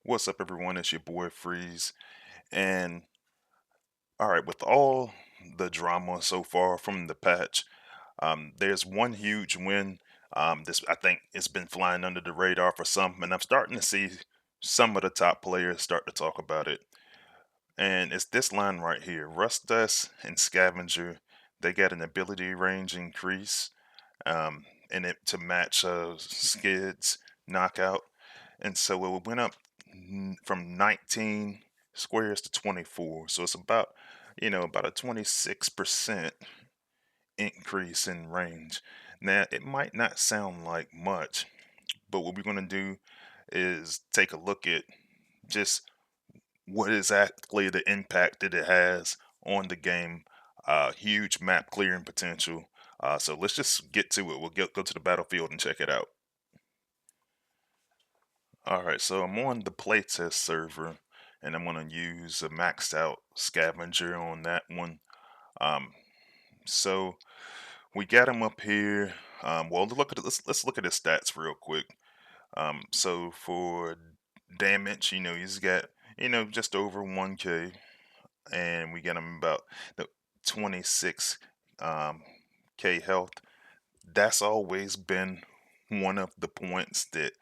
What's up, everyone? It's your boy Freeze. And all right, with all the drama so far from the patch, there's one huge win. This I think it's been flying under the radar for some, and I'm starting to see some of the top players start to talk about it. And it's this line right here: Rust Dust and Scavenger. They got an ability range increase, in it to match Skid's knockout. And so it went up from 19 squares to 24. So it's about a 26% increase in range. Now, it might not sound like much, but what we're going to do is take a look at just what exactly the impact that it has on the game. Huge map clearing potential. So let's just get to it. We'll go to the battlefield and check it out. All right, so I'm on the playtest server, and I'm gonna use a maxed out scavenger on that one. Um, so we got him up here. Well, let's look at his stats real quick. So for damage, he's got just over 1K, and we get him about the 26 um K health. That's always been one of the points that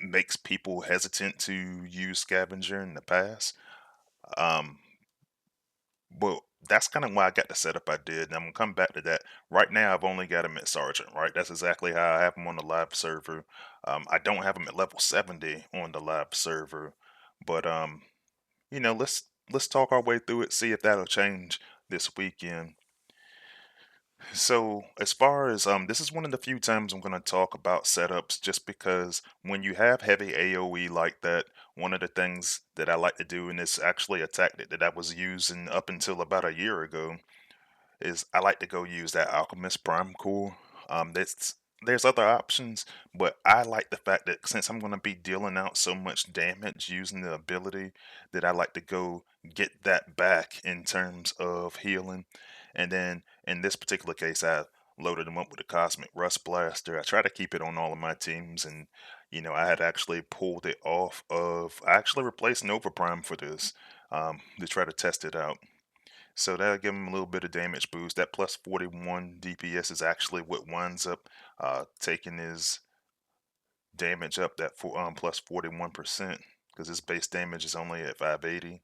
makes people hesitant to use scavenger in the past. Um, but that's kind of why I got the setup I did. And I'm gonna come back to that. Right now, I've only got him at sergeant. Right, that's exactly how I have him on the live server. I don't have him at level 70 on the live server, but let's talk our way through it. See if that'll change this weekend. So, as far as this is one of the few times I'm going to talk about setups just because when you have heavy AoE like that, one of the things that I like to do, and it's actually a tactic that I was using up until about a year ago, is I like to go use that Alchemist Prime Core. There's other options, but I like the fact that since I'm going to be dealing out so much damage using the ability, that I like to go get that back in terms of healing. And then in this particular case, I loaded them up with a Cosmic Rust Blaster. I try to keep it on all of my teams, and I had actually pulled it off of. I actually replaced Nova Prime for this to try to test it out. So that'll give him a little bit of damage boost. That plus 41 DPS is actually what winds up taking his damage up that plus 41% because his base damage is only at 580.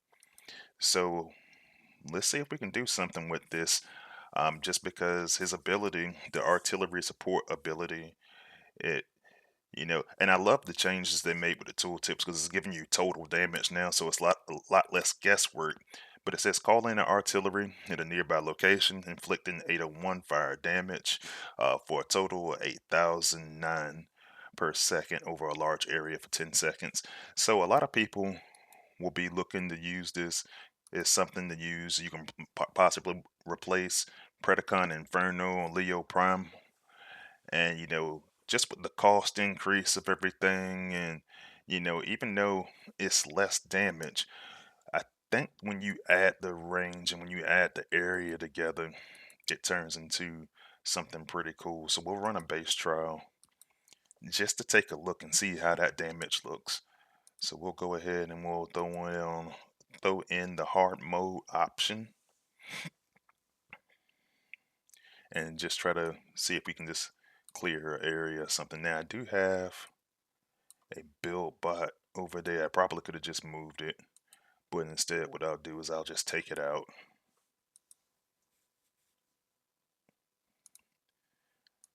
So let's see if we can do something with this. Just because his ability, the artillery support ability, it and I love the changes they made with the tooltips because it's giving you total damage now, so it's a lot less guesswork. But it says call in an artillery at a nearby location, inflicting 801 fire damage for a total of 8,009 per second over a large area for 10 seconds. So a lot of people will be looking to use this as something to use. You can possibly replace Predacon Inferno or Leo Prime, and just with the cost increase of everything, and even though it's less damage, I think when you add the range and when you add the area together, it turns into something pretty cool. So we'll run a base trial just to take a look and see how that damage looks. So we'll go ahead and we'll throw in the hard mode option and just try to see if we can just clear her area or something. Now I do have a build bot over there. I probably could have just moved it, but instead what I'll do is I'll just take it out.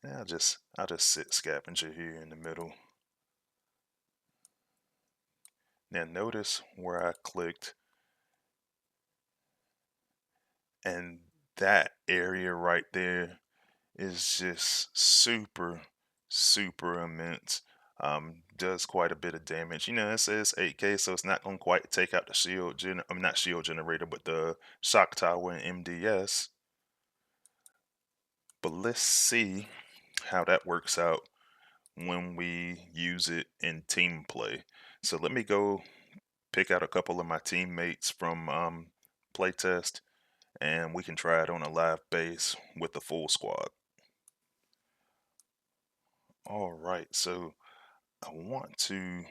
And I'll just sit scavenger here in the middle. Now notice where I clicked, and that area right there is just super immense. Does quite a bit of damage. It says 8K, so it's not gonna quite take out the not shield generator, but the shock tower and MDS. But let's see how that works out when we use it in team play. So let me go pick out a couple of my teammates from playtest, and we can try it on a live base with the full squad. All right, so I want to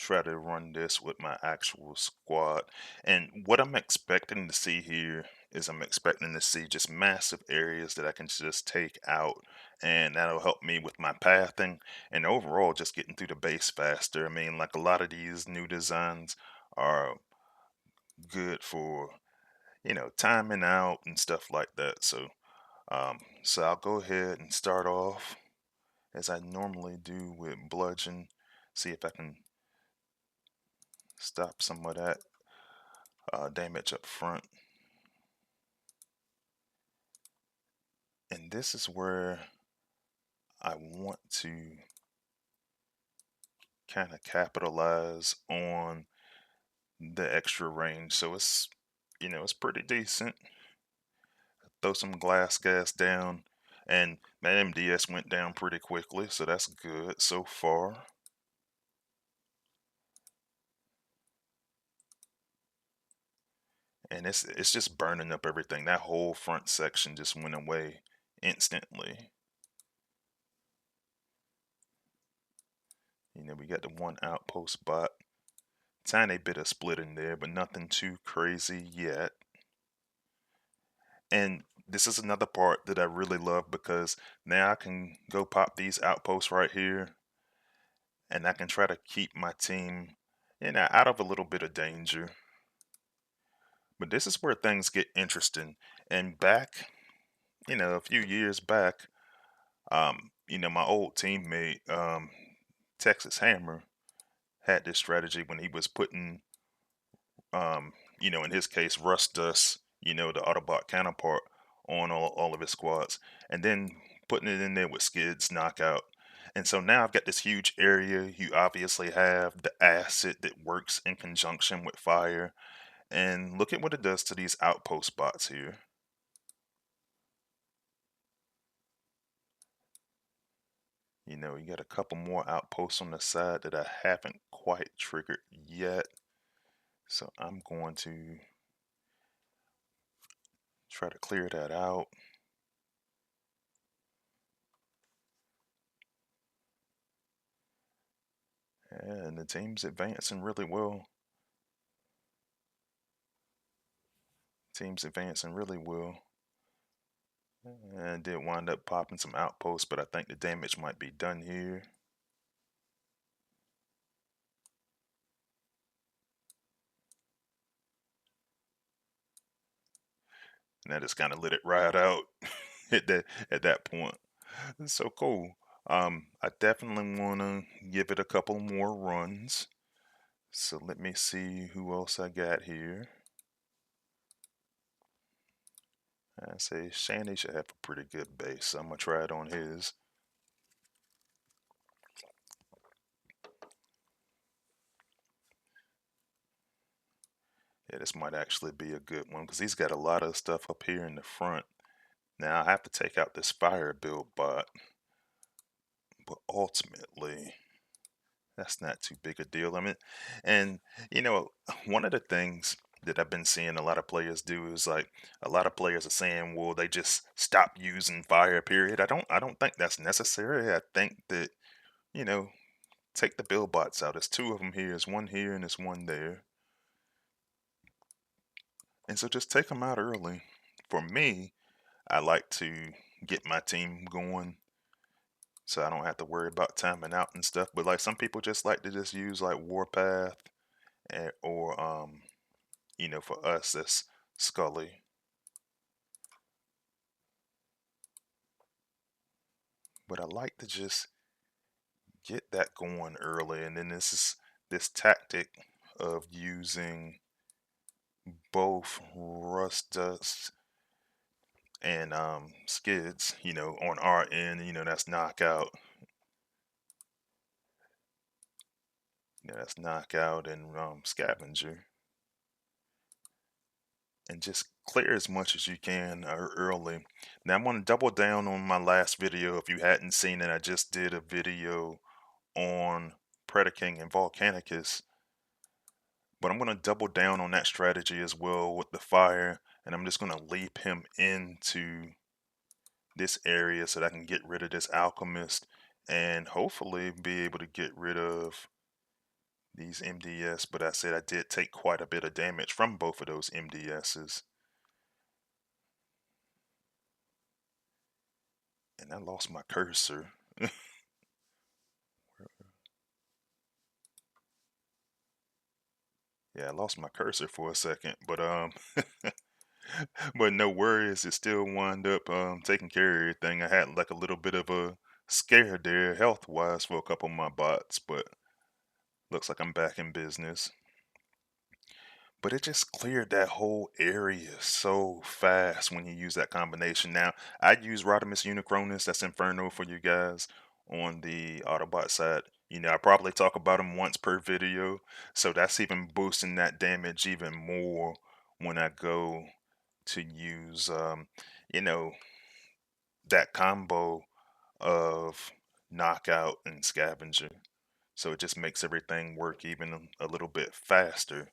try to run this with my actual squad. And what I'm expecting to see here is I'm expecting to see just massive areas that I can just take out, and that'll help me with my pathing and overall just getting through the base faster. I mean, like a lot of these new designs are good for, timing out and stuff like that. So I'll go ahead and start off as I normally do with bludgeon. See if I can stop some of that damage up front. And this is where I want to kind of capitalize on the extra range. So it's pretty decent. Throw some glass gas down, and my MDS went down pretty quickly, so that's good so far. And it's just burning up everything. That whole front section just went away instantly. We got the one outpost bot. Tiny bit of split in there, but nothing too crazy yet. And this is another part that I really love because now I can go pop these outposts right here, and I can try to keep my team, out of a little bit of danger. But this is where things get interesting. And back, a few years back, my old teammate, Texas Hammer, had this strategy when he was putting, in his case, Rust Dust, the Autobot counterpart, on all of his squads, and then putting it in there with Skid's knockout. And so now I've got this huge area. You obviously have the acid that works in conjunction with fire. And look at what it does to these outpost bots here. You got a couple more outposts on the side that I haven't quite triggered yet. So I'm going to try to clear that out. And the team's advancing really well. Team's advancing really well. And did wind up popping some outposts, but I think the damage might be done here. And I just kind of let it ride out at that point. So cool. I definitely want to give it a couple more runs. So let me see who else I got here. I say Shandy should have a pretty good base, so I'm gonna try it on his. Yeah, this might actually be a good one because he's got a lot of stuff up here in the front. Now I have to take out this fire build bot, but ultimately that's not too big a deal. I mean, and you know, one of the things that I've been seeing a lot of players do is like a lot of players are saying, well, they just stop using fire, period. I don't think that's necessary. I think that, you know, take the build bots out. There's two of them here, there's one here and there's one there. And so just take them out early. For me, I like to get my team going so I don't have to worry about timing out and stuff. But like some people just like to just use like Warpath or for us that's Scully. But I like to just get that going early, and then this tactic of using both Rust Dust and Skids, on our end, that's knockout. That's knockout and scavenger. And just clear as much as you can early. Now I'm going to double down on my last video. If you hadn't seen it, I just did a video on Predaking and Volcanicus. But I'm going to double down on that strategy as well with the fire. And I'm just going to leap him into this area so that I can get rid of this alchemist and hopefully be able to get rid of these MDS, but I said I did take quite a bit of damage from both of those MDSs. And I lost my cursor. Yeah, I lost my cursor for a second, but but no worries, it still wound up taking care of everything. I had like a little bit of a scare there health wise for a couple of my bots, but looks like I'm back in business. But it just cleared that whole area so fast when you use that combination. Now, I use Rodimus Unicronus, that's Inferno for you guys on the Autobot side. You know, I probably talk about him once per video, so that's even boosting that damage even more when I go to use, you know, that combo of Knockout and Scavenger. So it just makes everything work even a little bit faster.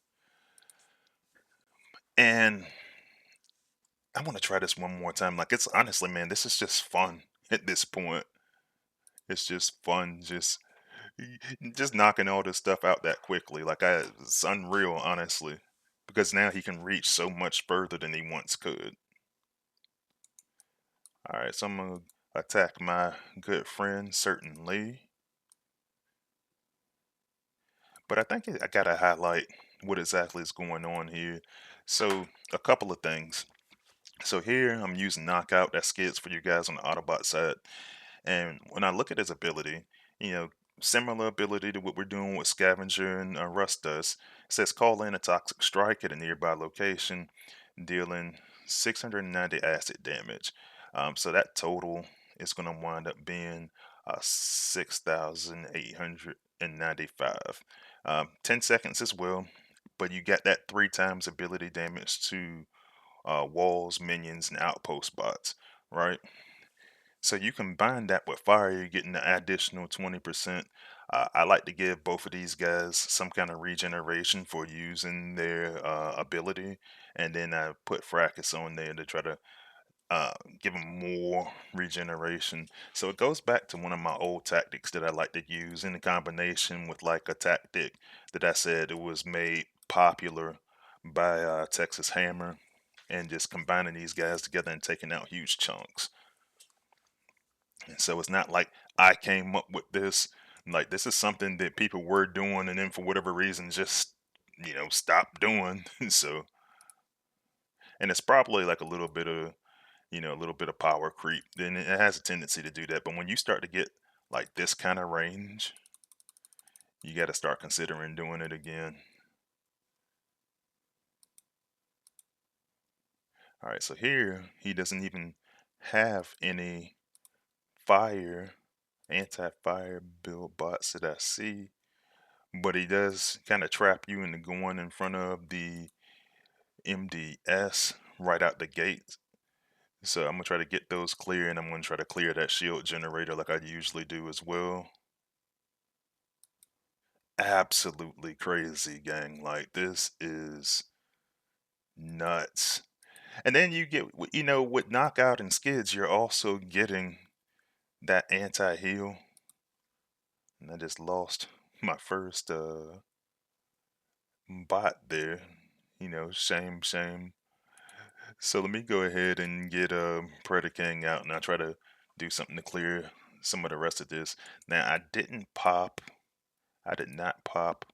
And I want to try this one more time. Like, it's honestly, man, this is just fun at this point. It's just fun, just knocking all this stuff out that quickly. It's unreal, honestly, because now he can reach so much further than he once could. All right, so I'm gonna attack my good friend, certainly, but I think I gotta highlight what exactly is going on here. So, a couple of things. So here I'm using knockout. That skids for you guys on the Autobot side. And when I look at his ability, you know, similar ability to what we're doing with Scavenger and Rust Dust, it says call in a toxic strike at a nearby location, dealing 690 acid damage. So that total is going to wind up being 6,895. 10 seconds as well, but you got that 3 times ability damage to walls, minions, and outpost bots, right? So you combine that with fire, you're getting the additional 20%. I like to give both of these guys some kind of regeneration for using their ability, and then I put Fracas on there to try to uh, give them more regeneration. So it goes back to one of my old tactics that I like to use in combination with like a tactic that I said it was made popular by Texas Hammer, and just combining these guys together and taking out huge chunks. And so it's not like I came up with this. Like, this is something that people were doing, and then for whatever reason, just stopped doing. So, and it's probably like a little bit of a little bit of power creep. Then it has a tendency to do that. But when you start to get like this kind of range, you got to start considering doing it again. All right, so here he doesn't even have any fire, anti-fire build bots that I see. But he does kind of trap you into going in front of the MDS right out the gate. So I'm gonna try to get those clear, and I'm gonna try to clear that shield generator like I usually do as well. Absolutely crazy, gang. Like, this is nuts. And then you get, with knockout and skids, you're also getting that anti-heal. And I just lost my first bot there. Shame, shame. So let me go ahead and get Predator King out, and I'll try to do something to clear some of the rest of this. Now I did not pop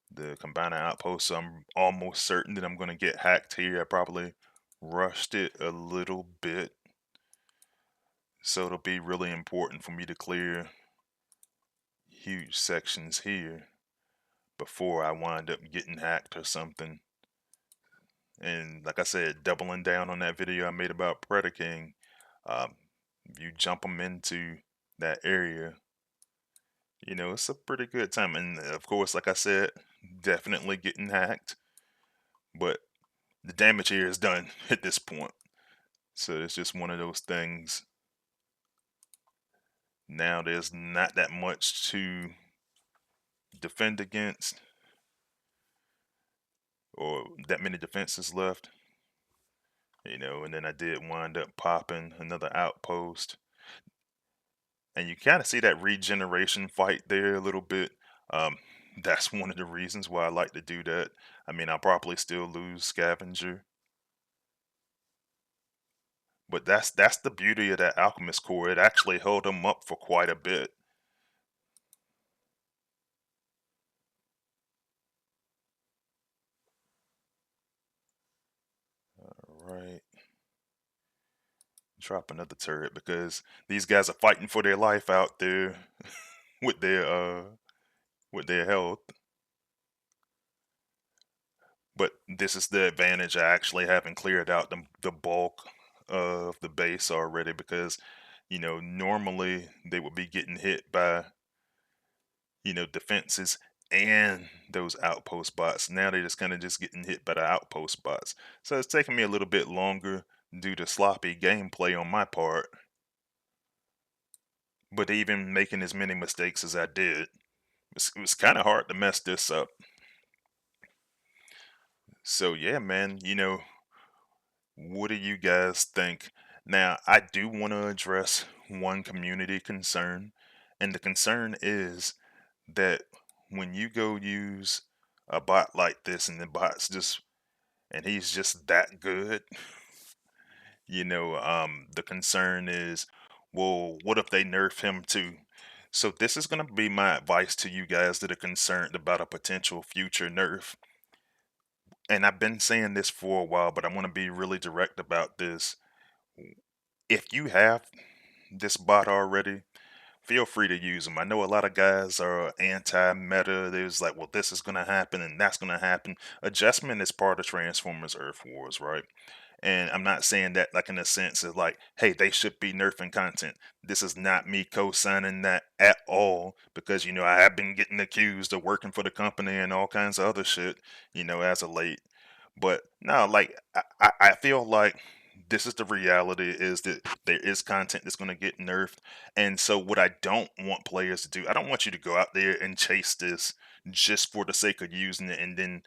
the Combiner Outpost, so I'm almost certain that I'm gonna get hacked here. I probably rushed it a little bit. So it'll be really important for me to clear huge sections here before I wind up getting hacked or something. And like I said, doubling down on that video I made about Predator King, um, if you jump them into that area, it's a pretty good time. And of course, like I said, definitely getting hacked, but the damage here is done at this point. So it's just one of those things. Now there's not that much to defend against, or that many defenses left. And then I did wind up popping another outpost. And you kind of see that regeneration fight there a little bit. Um, that's one of the reasons why I like to do that. I mean, I'll probably still lose Scavenger, but that's the beauty of that Alchemist core. It actually held him up for quite a bit. Right. Drop another turret because these guys are fighting for their life out there with their health. But this is the advantage of actually having cleared out the bulk of the base already because normally they would be getting hit by defenses and those outpost bots. Now they're just kind of just getting hit by the outpost bots. So it's taking me a little bit longer due to sloppy gameplay on my part. But even making as many mistakes as I did, it was kind of hard to mess this up. So yeah, man, what do you guys think? Now, I do want to address one community concern, and the concern is that when you go use a bot like this and the bot's just and he's just that good, the concern is, well, what if they nerf him too? So this is gonna be my advice to you guys that are concerned about a potential future nerf. And I've been saying this for a while, but I want to be really direct about this. If you have this bot already, feel free to use them. I know a lot of guys are anti-meta. There's like, well, this is gonna happen and that's gonna happen. Adjustment is part of Transformers Earth Wars, right? And I'm not saying that like in a sense of like, hey, they should be nerfing content. This is not me co-signing that at all because I have been getting accused of working for the company and all kinds of other shit, as of late. But no, like I feel like this is the reality is that there is content that's going to get nerfed. And so what I don't want players to do, I don't want you to go out there and chase this just for the sake of using it and then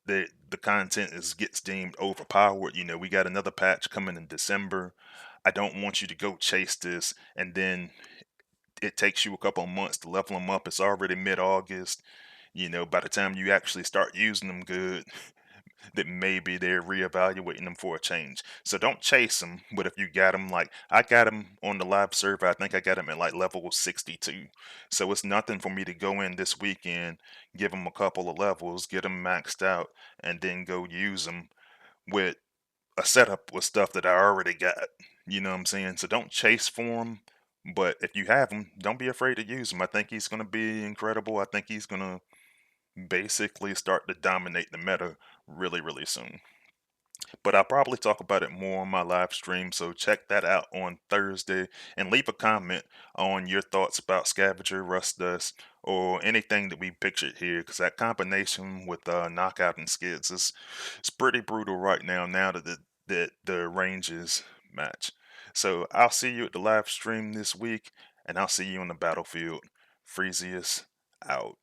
the content is gets deemed overpowered. We got another patch coming in December. I don't want you to go chase this and then it takes you a couple of months to level them up. It's already mid-August. By the time you actually start using them good, that maybe they're reevaluating them for a change. So don't chase them. But if you got them, like I got them on the live server, I think I got them at like level 62. So it's nothing for me to go in this weekend, give them a couple of levels, get them maxed out, and then go use them with a setup with stuff that I already got. You know what I'm saying? So don't chase for them. But if you have him, don't be afraid to use him. I think he's going to be incredible. I think he's going to basically start to dominate the meta really, really soon. But I'll probably talk about it more on my live stream, so check that out on Thursday and leave a comment on your thoughts about Scavenger, Rust Dust, or anything that we pictured here, because that combination with Knockout and Skids is it's pretty brutal right now. Now that the ranges match, so I'll see you at the live stream this week, and I'll see you on the battlefield. Freezius out.